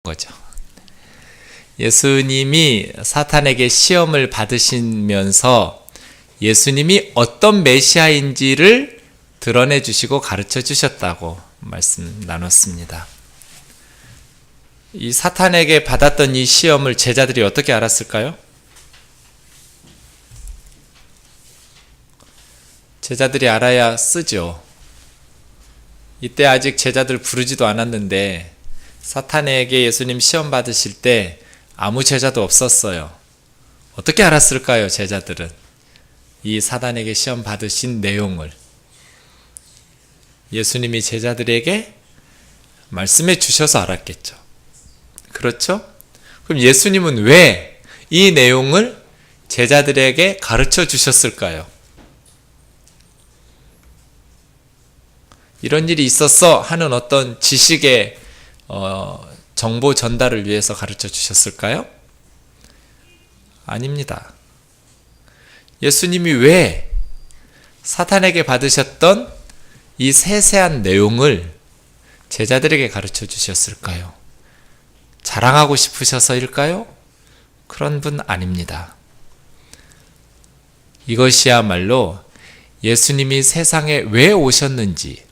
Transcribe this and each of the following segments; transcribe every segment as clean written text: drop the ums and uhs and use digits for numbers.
거죠. 예수님이 사탄에게 시험을 받으시면서 예수님이 어떤 메시아인지를 드러내 주시고 가르쳐 주셨다고 말씀 나눴습니다. 이 사탄에게 받았던 이 시험을 제자들이 어떻게 알았을까요? 제자들이 알아야 쓰죠. 이때 아직 제자들 부르지도 않았는데 사탄에게 예수님 시험 받으실 때 아무 제자도 없었어요. 어떻게 알았을까요, 제자들은? 이 사탄에게 시험 받으신 내용을 예수님이 제자들에게 말씀해 주셔서 알았겠죠. 그렇죠? 그럼 예수님은 왜 이 내용을 제자들에게 가르쳐 주셨을까요? 이런 일이 있었어 하는 어떤 지식의 정보 전달을 위해서 가르쳐 주셨을까요? 아닙니다. 예수님이 왜 사탄에게 받으셨던 이 세세한 내용을 제자들에게 가르쳐 주셨을까요? 자랑하고 싶으셔서일까요? 그런 분 아닙니다. 이것이야말로 예수님이 세상에 왜 오셨는지,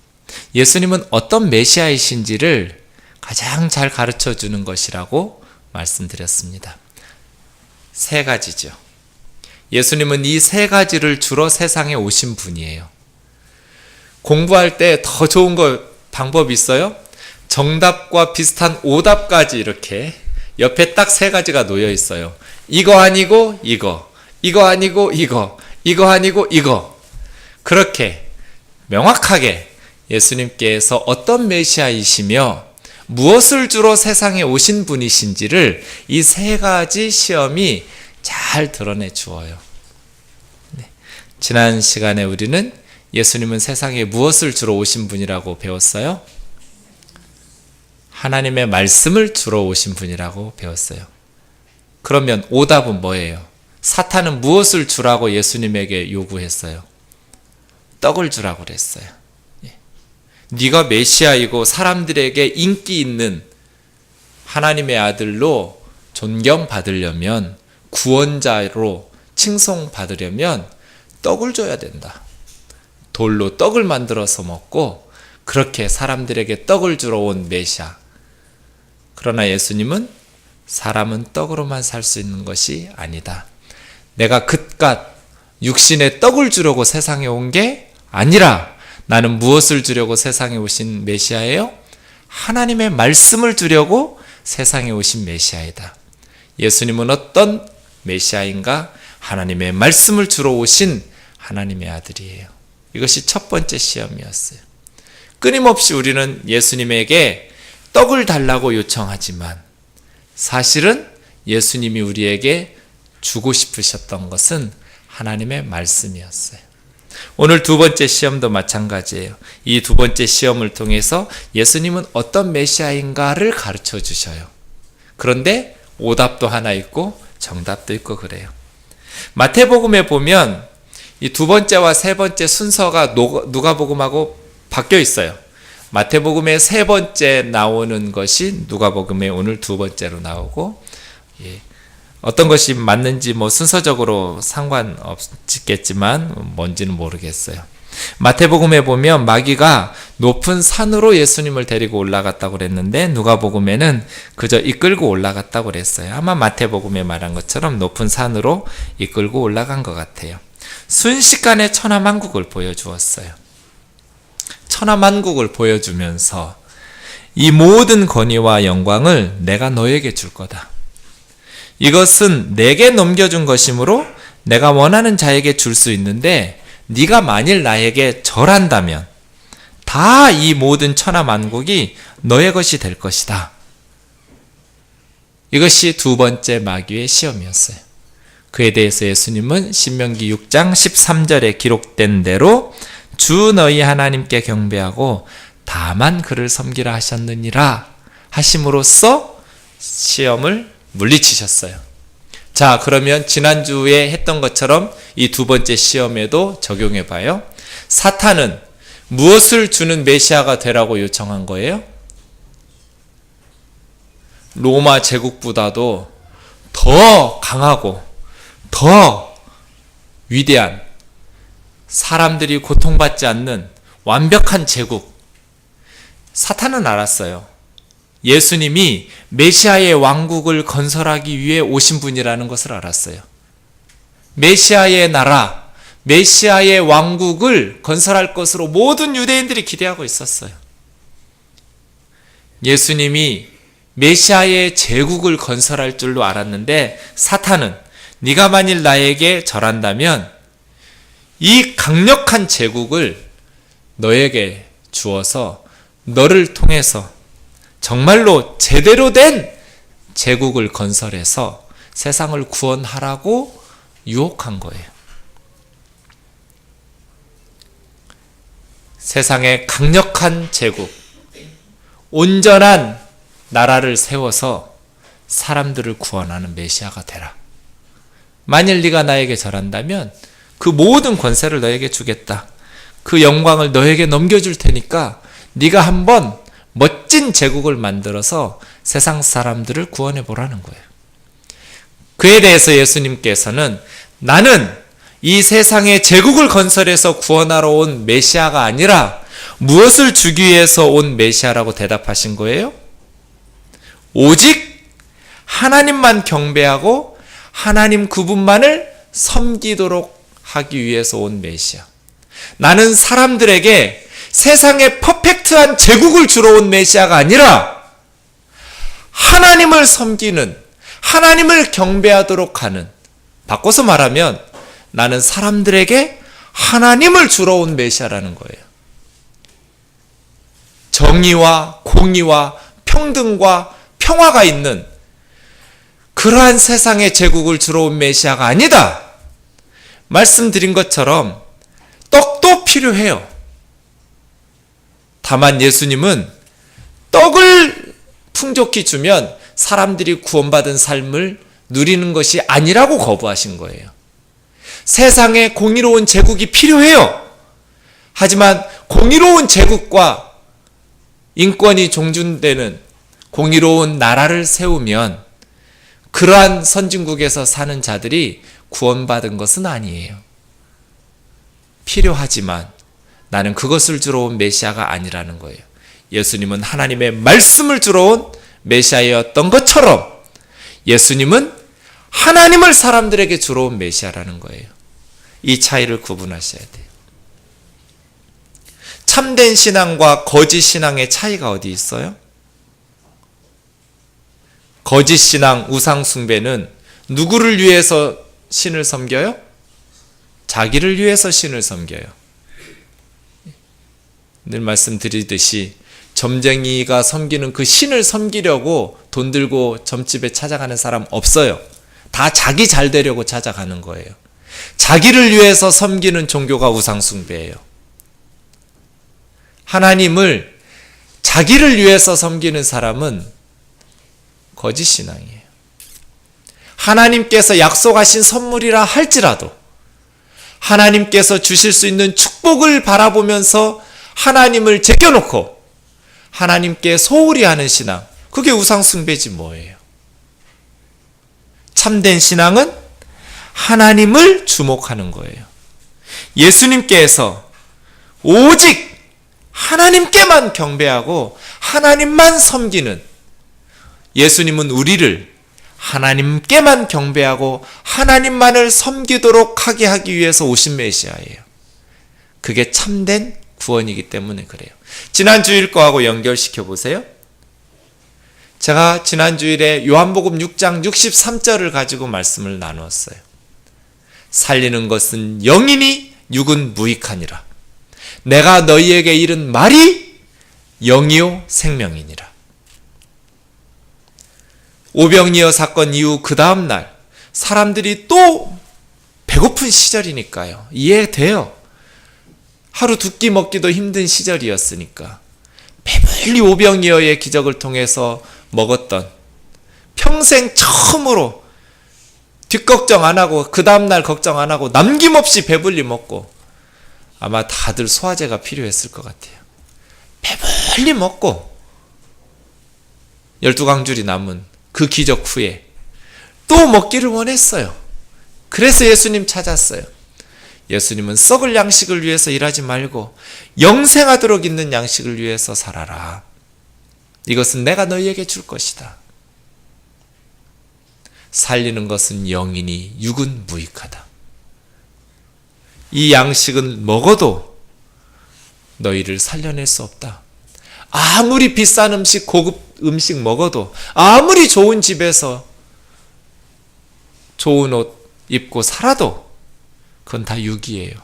예수님은 어떤 메시아이신지를 가장 잘 가르쳐 주는 것이라고 말씀드렸습니다. 세 가지죠. 예수님은 이 세 가지를 주로 세상에 오신 분이에요. 공부할 때 더 좋은 방법이 있어요? 정답과 비슷한 오답까지 이렇게 옆에 딱 세 가지가 놓여 있어요. 이거 아니고 이거, 이거 아니고 이거, 이거 아니고 이거. 그렇게 명확하게 예수님께서 어떤 메시아이시며 무엇을 주로 세상에 오신 분이신지를 이 세 가지 시험이 잘 드러내 주어요. 지난 시간에 우리는 예수님은 세상에 무엇을 주로 오신 분이라고 배웠어요? 하나님의 말씀을 주로 오신 분이라고 배웠어요. 그러면 오답은 뭐예요? 사탄은 무엇을 주라고 예수님에게 요구했어요? 떡을 주라고 그랬어요. 네가 메시아이고 사람들에게 인기 있는 하나님의 아들로 존경받으려면, 구원자로 칭송받으려면 떡을 줘야 된다. 돌로 떡을 만들어서 먹고 그렇게 사람들에게 떡을 주러 온 메시아. 그러나 예수님은 사람은 떡으로만 살 수 있는 것이 아니다. 내가 그깟 육신의 떡을 주려고 세상에 온 게 아니라 나는 무엇을 주려고 세상에 오신 메시아예요? 하나님의 말씀을 주려고 세상에 오신 메시아이다. 예수님은 어떤 메시아인가? 하나님의 말씀을 주러 오신 하나님의 아들이에요. 이것이 첫 번째 시험이었어요. 끊임없이 우리는 예수님에게 떡을 달라고 요청하지만 사실은 예수님이 우리에게 주고 싶으셨던 것은 하나님의 말씀이었어요. 오늘 두 번째 시험도 마찬가지예요. 이 두 번째 시험을 통해서 예수님은 어떤 메시아인가를 가르쳐 주셔요. 그런데 오답도 하나 있고 정답도 있고 그래요. 마태복음에 보면 이 두 번째와 세 번째 순서가 누가복음하고 바뀌어 있어요. 마태복음에 세 번째 나오는 것이 누가복음에 오늘 두 번째로 나오고, 어떤 것이 맞는지 순서적으로 상관없겠지만 뭔지는 모르겠어요. 마태복음에 보면 마귀가 높은 산으로 예수님을 데리고 올라갔다고 그랬는데 누가복음에는 그저 이끌고 올라갔다고 그랬어요. 아마 마태복음에 말한 것처럼 높은 산으로 이끌고 올라간 것 같아요. 순식간에 천하만국을 보여주었어요. 천하만국을 보여주면서 이 모든 권위와 영광을 내가 너에게 줄 거다. 이것은 내게 넘겨준 것이므로 내가 원하는 자에게 줄 수 있는데 네가 만일 나에게 절한다면 다 이 모든 천하만국이 너의 것이 될 것이다. 이것이 두 번째 마귀의 시험이었어요. 그에 대해서 예수님은 신명기 6장 13절에 기록된 대로 주 너희 하나님께 경배하고 다만 그를 섬기라 하셨느니라 하심으로써 시험을 물리치셨어요. 자, 그러면 지난주에 했던 것처럼 이 두 번째 시험에도 적용해 봐요. 사탄은 무엇을 주는 메시아가 되라고 요청한 거예요? 로마 제국보다도 더 강하고 더 위대한, 사람들이 고통받지 않는 완벽한 제국. 사탄은 알았어요. 예수님이 메시아의 왕국을 건설하기 위해 오신 분이라는 것을 알았어요. 메시아의 나라, 메시아의 왕국을 건설할 것으로 모든 유대인들이 기대하고 있었어요. 예수님이 메시아의 제국을 건설할 줄로 알았는데, 사탄은 네가 만일 나에게 절한다면 이 강력한 제국을 너에게 주어서 너를 통해서 정말로 제대로 된 제국을 건설해서 세상을 구원하라고 유혹한 거예요. 세상의 강력한 제국, 온전한 나라를 세워서 사람들을 구원하는 메시아가 되라. 만일 네가 나에게 절한다면 그 모든 권세를 너에게 주겠다. 그 영광을 너에게 넘겨줄 테니까 네가 한번 멋진 제국을 만들어서 세상 사람들을 구원해 보라는 거예요. 그에 대해서 예수님께서는 나는 이 세상의 제국을 건설해서 구원하러 온 메시아가 아니라 무엇을 주기 위해서 온 메시아라고 대답하신 거예요? 오직 하나님만 경배하고 하나님 그분만을 섬기도록 하기 위해서 온 메시아. 나는 사람들에게 세상의 퍼펙트한 제국을 주러 온 메시아가 아니라 하나님을 섬기는, 하나님을 경배하도록 하는, 바꿔서 말하면 나는 사람들에게 하나님을 주러 온 메시아라는 거예요. 정의와 공의와 평등과 평화가 있는 그러한 세상의 제국을 주러 온 메시아가 아니다. 말씀드린 것처럼 떡도 필요해요. 다만 예수님은 떡을 풍족히 주면 사람들이 구원받은 삶을 누리는 것이 아니라고 거부하신 거예요. 세상에 공의로운 제국이 필요해요. 하지만 공의로운 제국과 인권이 존중되는 공의로운 나라를 세우면 그러한 선진국에서 사는 자들이 구원받은 것은 아니에요. 필요하지만 나는 그것을 주러 온 메시아가 아니라는 거예요. 예수님은 하나님의 말씀을 주러 온 메시아였던 것처럼 예수님은 하나님을 사람들에게 주러 온 메시아라는 거예요. 이 차이를 구분하셔야 돼요. 참된 신앙과 거짓 신앙의 차이가 어디 있어요? 거짓 신앙, 우상 숭배는 누구를 위해서 신을 섬겨요? 자기를 위해서 신을 섬겨요. 늘 말씀드리듯이 점쟁이가 섬기는 그 신을 섬기려고 돈 들고 점집에 찾아가는 사람 없어요. 다 자기 잘 되려고 찾아가는 거예요. 자기를 위해서 섬기는 종교가 우상 숭배예요. 하나님을 자기를 위해서 섬기는 사람은 거짓 신앙이에요. 하나님께서 약속하신 선물이라 할지라도 하나님께서 주실 수 있는 축복을 바라보면서 하나님을 제껴놓고 하나님께 소홀히 하는 신앙, 그게 우상 숭배지 뭐예요. 참된 신앙은 하나님을 주목하는 거예요. 예수님께서 오직 하나님께만 경배하고 하나님만 섬기는, 예수님은 우리를 하나님께만 경배하고 하나님만을 섬기도록 하게 하기 위해서 오신 메시아예요. 그게 참된 구원이기 때문에 그래요. 지난 주일 거하고 연결시켜 보세요. 제가 지난 주일에 요한복음 6장 63절을 가지고 말씀을 나누었어요. 살리는 것은 영이니 육은 무익하니라. 내가 너희에게 이른 말이 영이요 생명이니라. 오병이어 사건 이후 그 다음 날 사람들이 또 배고픈 시절이니까요. 이해돼요. 하루 두 끼 먹기도 힘든 시절이었으니까 배불리 오병이어의 기적을 통해서 먹었던, 평생 처음으로 뒷걱정 안 하고 그 다음날 걱정 안 하고 남김없이 배불리 먹고, 아마 다들 소화제가 필요했을 것 같아요. 배불리 먹고 12광줄이 남은 그 기적 후에 또 먹기를 원했어요. 그래서 예수님 찾았어요. 예수님은 썩을 양식을 위해서 일하지 말고 영생하도록 있는 양식을 위해서 살아라. 이것은 내가 너희에게 줄 것이다. 살리는 것은 영이니 육은 무익하다. 이 양식은 먹어도 너희를 살려낼 수 없다. 아무리 비싼 음식, 고급 음식 먹어도, 아무리 좋은 집에서 좋은 옷 입고 살아도 그건 다 육이에요.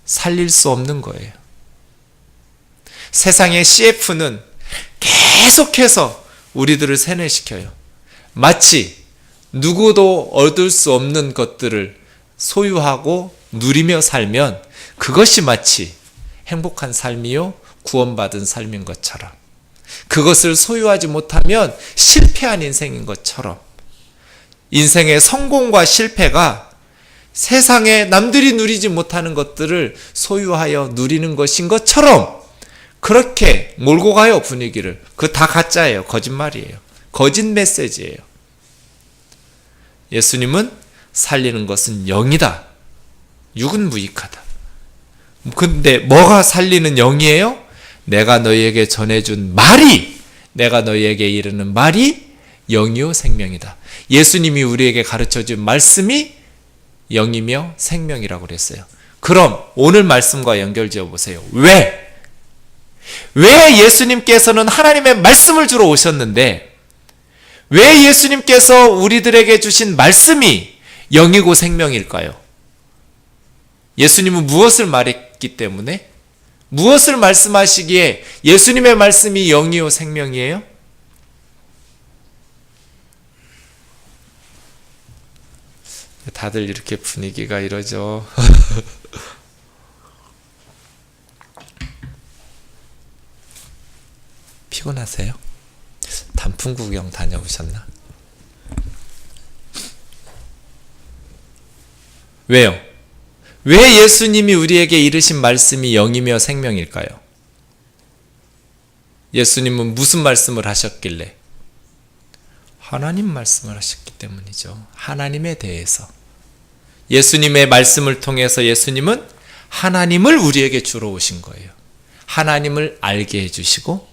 살릴 수 없는 거예요. 세상의 CF는 계속해서 우리들을 세뇌시켜요. 마치 누구도 얻을 수 없는 것들을 소유하고 누리며 살면 그것이 마치 행복한 삶이요 구원받은 삶인 것처럼, 그것을 소유하지 못하면 실패한 인생인 것처럼, 인생의 성공과 실패가 세상에 남들이 누리지 못하는 것들을 소유하여 누리는 것인 것처럼 그렇게 몰고 가요, 분위기를. 그거 다 가짜예요. 거짓말이에요. 거짓 메시지예요. 예수님은 살리는 것은 영이다. 육은 무익하다. 근데 뭐가 살리는 영이에요? 내가 너희에게 전해준 말이, 내가 너희에게 이르는 말이 영이요 생명이다. 예수님이 우리에게 가르쳐준 말씀이 영이며 생명이라고 그랬어요. 그럼 오늘 말씀과 연결지어 보세요. 왜 예수님께서는 하나님의 말씀을 주러 오셨는데, 왜 예수님께서 우리들에게 주신 말씀이 영이고 생명일까요? 예수님은 무엇을 말했기 때문에? 무엇을 말씀하시기에 예수님의 말씀이 영이요 생명이에요? 다들 이렇게 분위기가 이러죠. 피곤하세요? 단풍 구경 다녀오셨나? 왜요? 왜 예수님이 우리에게 이르신 말씀이 영이며 생명일까요? 예수님은 무슨 말씀을 하셨길래? 하나님 말씀을 하셨기 때문이죠. 하나님에 대해서. 예수님의 말씀을 통해서 예수님은 하나님을 우리에게 주러 오신 거예요. 하나님을 알게 해주시고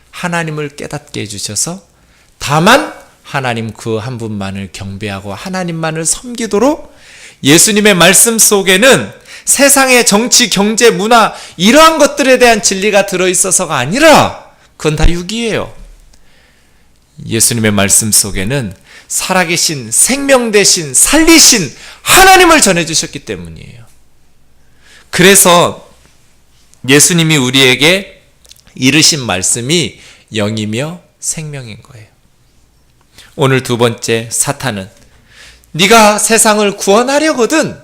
하나님을 깨닫게 해주셔서 다만 하나님 그 한 분만을 경배하고 하나님만을 섬기도록, 예수님의 말씀 속에는 세상의 정치, 경제, 문화 이러한 것들에 대한 진리가 들어있어서가 아니라 그건 다 육이에요. 예수님의 말씀 속에는 살아계신 생명 대신 살리신 하나님을 전해주셨기 때문이에요. 그래서 예수님이 우리에게 이르신 말씀이 영이며 생명인 거예요. 오늘 두 번째, 사탄은 네가 세상을 구원하려거든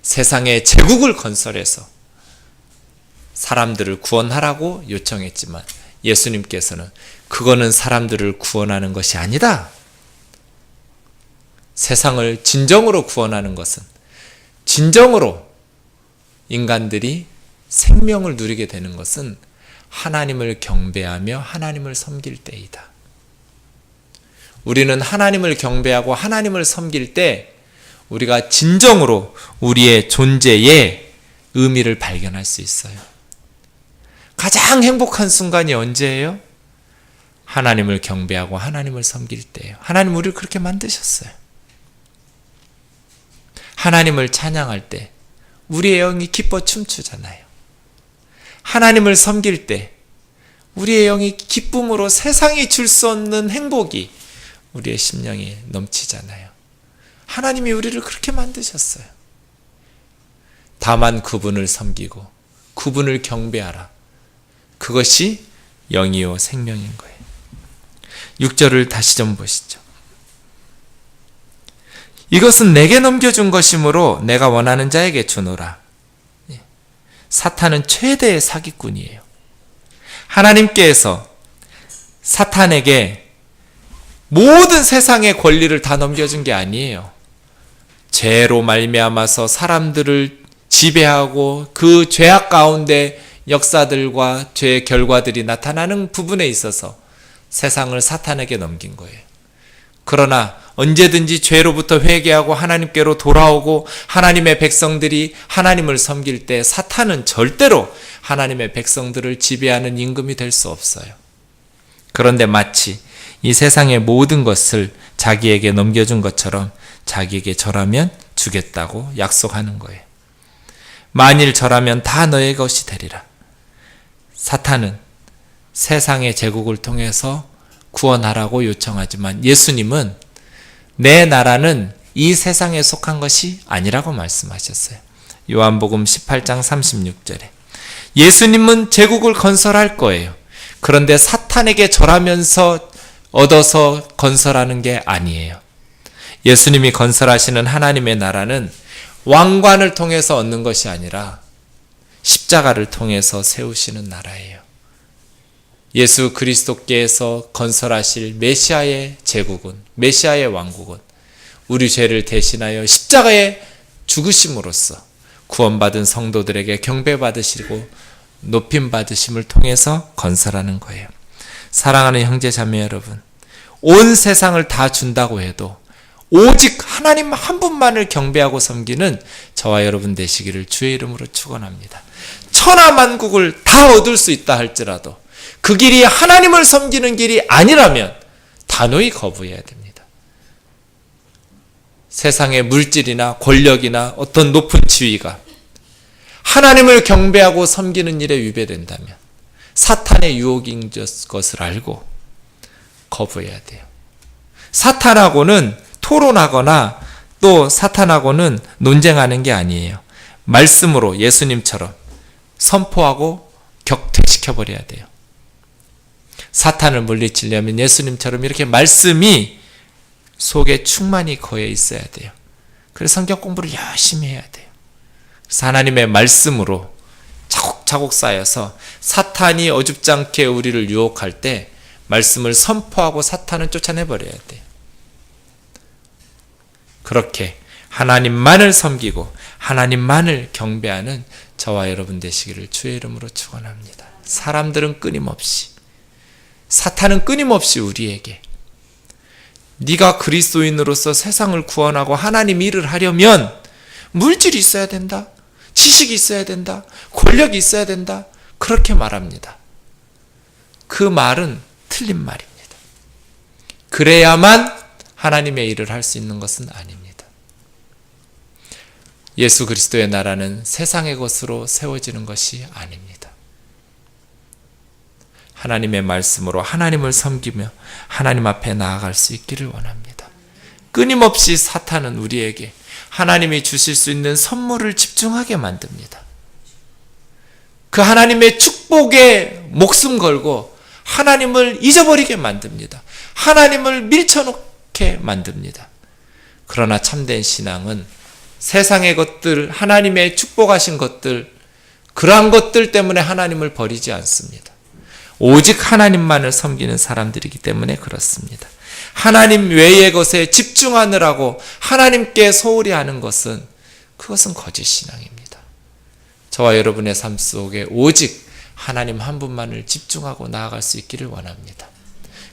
세상에 제국을 건설해서 사람들을 구원하라고 요청했지만 예수님께서는 그거는 사람들을 구원하는 것이 아니다. 세상을 진정으로 구원하는 것은 진정으로 인간들이 생명을 누리게 되는 것은 하나님을 경배하며 하나님을 섬길 때이다. 우리는 하나님을 경배하고 하나님을 섬길 때 우리가 진정으로 우리의 존재의 의미를 발견할 수 있어요. 가장 행복한 순간이 언제예요? 하나님을 경배하고 하나님을 섬길 때예요. 하나님 우리를 그렇게 만드셨어요. 하나님을 찬양할 때 우리의 영이 기뻐 춤추잖아요. 하나님을 섬길 때 우리의 영이 기쁨으로 세상이 줄 수 없는 행복이 우리의 심령에 넘치잖아요. 하나님이 우리를 그렇게 만드셨어요. 다만 그분을 섬기고 그분을 경배하라. 그것이 영이요 생명인 거예요. 6절을 다시 좀 보시죠. 이것은 내게 넘겨준 것이므로 내가 원하는 자에게 주노라. 사탄은 최대의 사기꾼이에요. 하나님께서 사탄에게 모든 세상의 권리를 다 넘겨준 게 아니에요. 죄로 말미암아서 사람들을 지배하고 그 죄악 가운데 역사들과 죄의 결과들이 나타나는 부분에 있어서 세상을 사탄에게 넘긴 거예요. 그러나 언제든지 죄로부터 회개하고 하나님께로 돌아오고 하나님의 백성들이 하나님을 섬길 때 사탄은 절대로 하나님의 백성들을 지배하는 임금이 될 수 없어요. 그런데 마치 이 세상의 모든 것을 자기에게 넘겨준 것처럼 자기에게 절하면 주겠다고 약속하는 거예요. 만일 절하면 다 너의 것이 되리라. 사탄은 세상의 제국을 통해서 구원하라고 요청하지만 예수님은 내 나라는 이 세상에 속한 것이 아니라고 말씀하셨어요. 요한복음 18장 36절에 예수님은 제국을 건설할 거예요. 그런데 사탄에게 절하면서 얻어서 건설하는 게 아니에요. 예수님이 건설하시는 하나님의 나라는 왕관을 통해서 얻는 것이 아니라 십자가를 통해서 세우시는 나라예요. 예수 그리스도께서 건설하실 메시아의 제국은, 메시아의 왕국은 우리 죄를 대신하여 십자가에 죽으심으로써 구원받은 성도들에게 경배받으시고 높임받으심을 통해서 건설하는 거예요. 사랑하는 형제 자매 여러분, 온 세상을 다 준다고 해도 오직 하나님 한 분만을 경배하고 섬기는 저와 여러분 되시기를 주의 이름으로 축원합니다. 천하만국을 다 얻을 수 있다 할지라도 그 길이 하나님을 섬기는 길이 아니라면 단호히 거부해야 됩니다. 세상의 물질이나 권력이나 어떤 높은 지위가 하나님을 경배하고 섬기는 일에 위배된다면 사탄의 유혹인 것을 알고 거부해야 돼요. 사탄하고는 토론하거나 또 사탄하고는 논쟁하는 게 아니에요. 말씀으로 예수님처럼 선포하고 격퇴시켜버려야 돼요. 사탄을 물리치려면 예수님처럼 이렇게 말씀이 속에 충만히 거해 있어야 돼요. 그래서 성경 공부를 열심히 해야 돼요. 그래서 하나님의 말씀으로 차곡차곡 쌓여서 사탄이 어줍지 않게 우리를 유혹할 때 말씀을 선포하고 사탄은 쫓아내버려야 돼요. 그렇게 하나님만을 섬기고 하나님만을 경배하는 저와 여러분 되시기를 주의 이름으로 축원합니다. 사람들은 끊임없이, 사탄은 끊임없이 우리에게 네가 그리스도인으로서 세상을 구원하고 하나님 일을 하려면 물질이 있어야 된다, 지식이 있어야 된다, 권력이 있어야 된다, 그렇게 말합니다. 그 말은 틀린 말입니다. 그래야만 하나님의 일을 할 수 있는 것은 아닙니다. 예수 그리스도의 나라는 세상의 것으로 세워지는 것이 아닙니다. 하나님의 말씀으로 하나님을 섬기며 하나님 앞에 나아갈 수 있기를 원합니다. 끊임없이 사탄은 우리에게 하나님이 주실 수 있는 선물을 집중하게 만듭니다. 그 하나님의 축복에 목숨 걸고 하나님을 잊어버리게 만듭니다. 하나님을 밀쳐놓게 만듭니다. 그러나 참된 신앙은 세상의 것들, 하나님의 축복하신 것들, 그러한 것들 때문에 하나님을 버리지 않습니다. 오직 하나님만을 섬기는 사람들이기 때문에 그렇습니다. 하나님 외의 것에 집중하느라고 하나님께 소홀히 하는 것은, 그것은 거짓 신앙입니다. 저와 여러분의 삶 속에 오직 하나님 한 분만을 집중하고 나아갈 수 있기를 원합니다.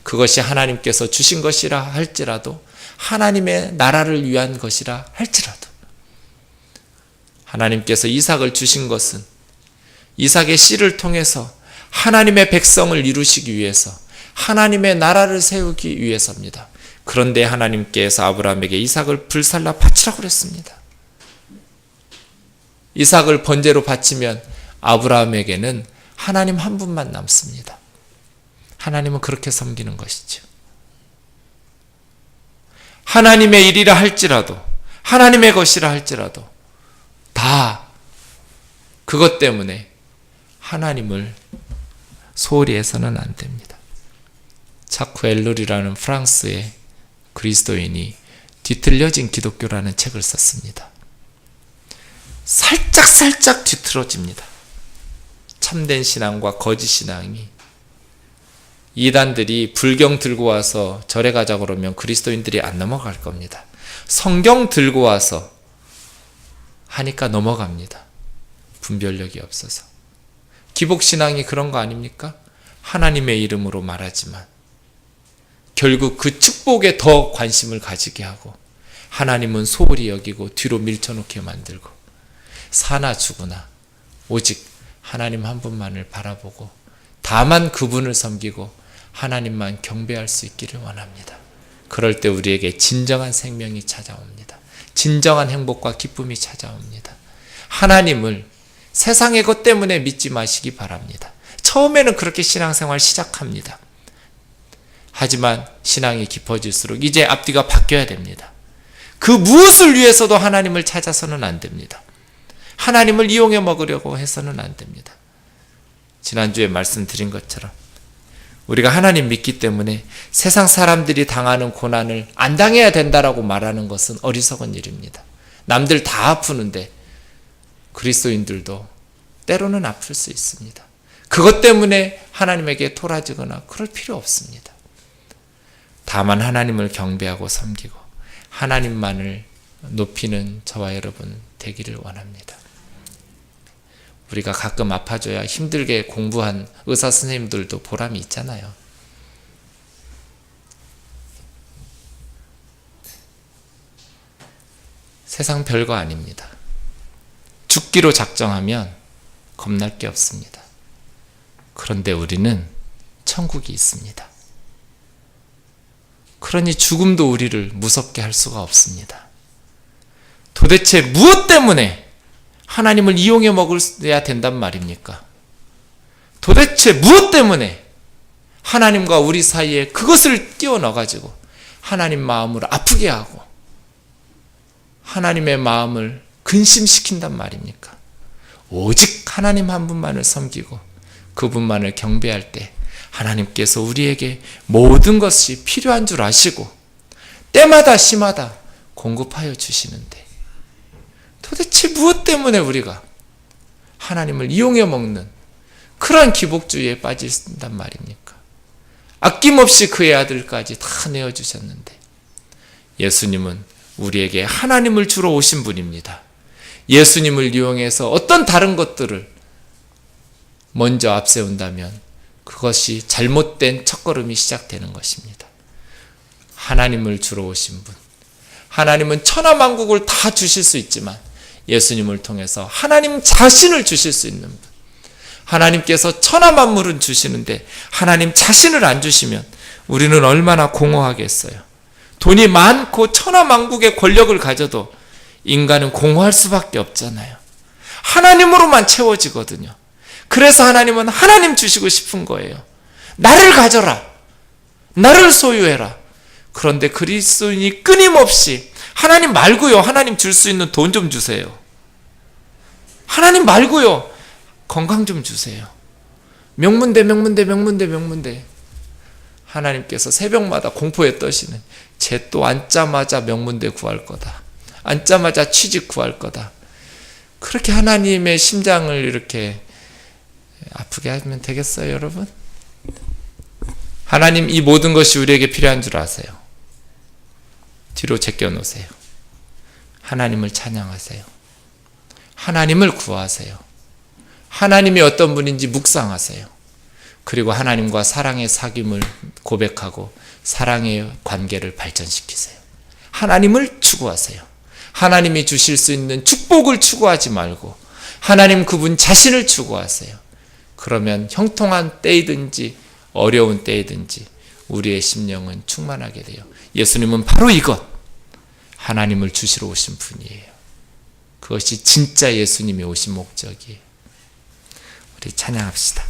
그것이 하나님께서 주신 것이라 할지라도, 하나님의 나라를 위한 것이라 할지라도, 하나님께서 이삭을 주신 것은 이삭의 씨를 통해서 하나님의 백성을 이루시기 위해서, 하나님의 나라를 세우기 위해서입니다. 그런데 하나님께서 아브라함에게 이삭을 불살라 바치라고 그랬습니다. 이삭을 번제로 바치면 아브라함에게는 하나님 한 분만 남습니다. 하나님은 그렇게 섬기는 것이죠. 하나님의 일이라 할지라도, 하나님의 것이라 할지라도 다 그것 때문에 하나님을 소홀히 해서는 안 됩니다. 자쿠 엘룰이라는 프랑스의 그리스도인이 뒤틀려진 기독교라는 책을 썼습니다. 살짝 뒤틀어집니다. 참된 신앙과 거짓 신앙이, 이단들이 불경 들고 와서 절에 가자 그러면 그리스도인들이 안 넘어갈 겁니다. 성경 들고 와서 하니까 넘어갑니다. 분별력이 없어서. 기복신앙이 그런 거 아닙니까? 하나님의 이름으로 말하지만 결국 그 축복에 더 관심을 가지게 하고, 하나님은 소홀히 여기고 뒤로 밀쳐놓게 만들고, 사나 죽으나 오직 하나님 한 분만을 바라보고 다만 그분을 섬기고 하나님만 경배할 수 있기를 원합니다. 그럴 때 우리에게 진정한 생명이 찾아옵니다. 진정한 행복과 기쁨이 찾아옵니다. 하나님을 세상의 것 때문에 믿지 마시기 바랍니다. 처음에는 그렇게 신앙생활 시작합니다. 하지만 신앙이 깊어질수록 이제 앞뒤가 바뀌어야 됩니다. 그 무엇을 위해서도 하나님을 찾아서는 안 됩니다. 하나님을 이용해 먹으려고 해서는 안 됩니다. 지난주에 말씀드린 것처럼 우리가 하나님 믿기 때문에 세상 사람들이 당하는 고난을 안 당해야 된다라고 말하는 것은 어리석은 일입니다. 남들 다 아프는데 그리스도인들도 때로는 아플 수 있습니다. 그것 때문에 하나님에게 토라지거나 그럴 필요 없습니다. 다만 하나님을 경배하고 섬기고 하나님만을 높이는 저와 여러분 되기를 원합니다. 우리가 가끔 아파줘야 힘들게 공부한 의사 선생님들도 보람이 있잖아요. 세상 별거 아닙니다. 죽기로 작정하면 겁날 게 없습니다. 그런데 우리는 천국이 있습니다. 그러니 죽음도 우리를 무섭게 할 수가 없습니다. 도대체 무엇 때문에 하나님을 이용해 먹어야 된단 말입니까? 도대체 무엇 때문에 하나님과 우리 사이에 그것을 띄워넣어가지고 하나님 마음을 아프게 하고 하나님의 마음을 근심시킨단 말입니까? 오직 하나님 한 분만을 섬기고 그분만을 경배할 때 하나님께서 우리에게 모든 것이 필요한 줄 아시고 때마다 시마다 공급하여 주시는데 도대체 무엇 때문에 우리가 하나님을 이용해 먹는 그러한 기복주의에 빠진단 말입니까? 아낌없이 그의 아들까지 다 내어주셨는데 예수님은 우리에게 하나님을 주러 오신 분입니다. 예수님을 이용해서 어떤 다른 것들을 먼저 앞세운다면 그것이 잘못된 첫걸음이 시작되는 것입니다. 하나님을 주러 오신 분, 하나님은 천하만국을 다 주실 수 있지만 예수님을 통해서 하나님 자신을 주실 수 있는 분, 하나님께서 천하만물은 주시는데 하나님 자신을 안 주시면 우리는 얼마나 공허하겠어요. 돈이 많고 천하만국의 권력을 가져도 인간은 공허할 수밖에 없잖아요. 하나님으로만 채워지거든요. 그래서 하나님은 하나님 주시고 싶은 거예요. 나를 가져라. 나를 소유해라. 그런데 그리스도인이 끊임없이 하나님 말고요. 하나님 줄 수 있는 돈 좀 주세요. 하나님 말고요. 건강 좀 주세요. 명문대. 하나님께서 새벽마다 공포에 떠시는 쟤 또 앉자마자 명문대 구할 거다. 앉자마자 취직 구할 거다. 그렇게 하나님의 심장을 이렇게 아프게 하면 되겠어요, 여러분? 하나님 이 모든 것이 우리에게 필요한 줄 아세요. 뒤로 제껴놓으세요. 하나님을 찬양하세요. 하나님을 구하세요. 하나님이 어떤 분인지 묵상하세요. 그리고 하나님과 사랑의 사귐을 고백하고 사랑의 관계를 발전시키세요. 하나님을 추구하세요. 하나님이 주실 수 있는 축복을 추구하지 말고 하나님 그분 자신을 추구하세요. 그러면 형통한 때이든지 어려운 때이든지 우리의 심령은 충만하게 돼요. 예수님은 바로 이것, 하나님을 주시러 오신 분이에요. 그것이 진짜 예수님이 오신 목적이에요. 우리 찬양합시다.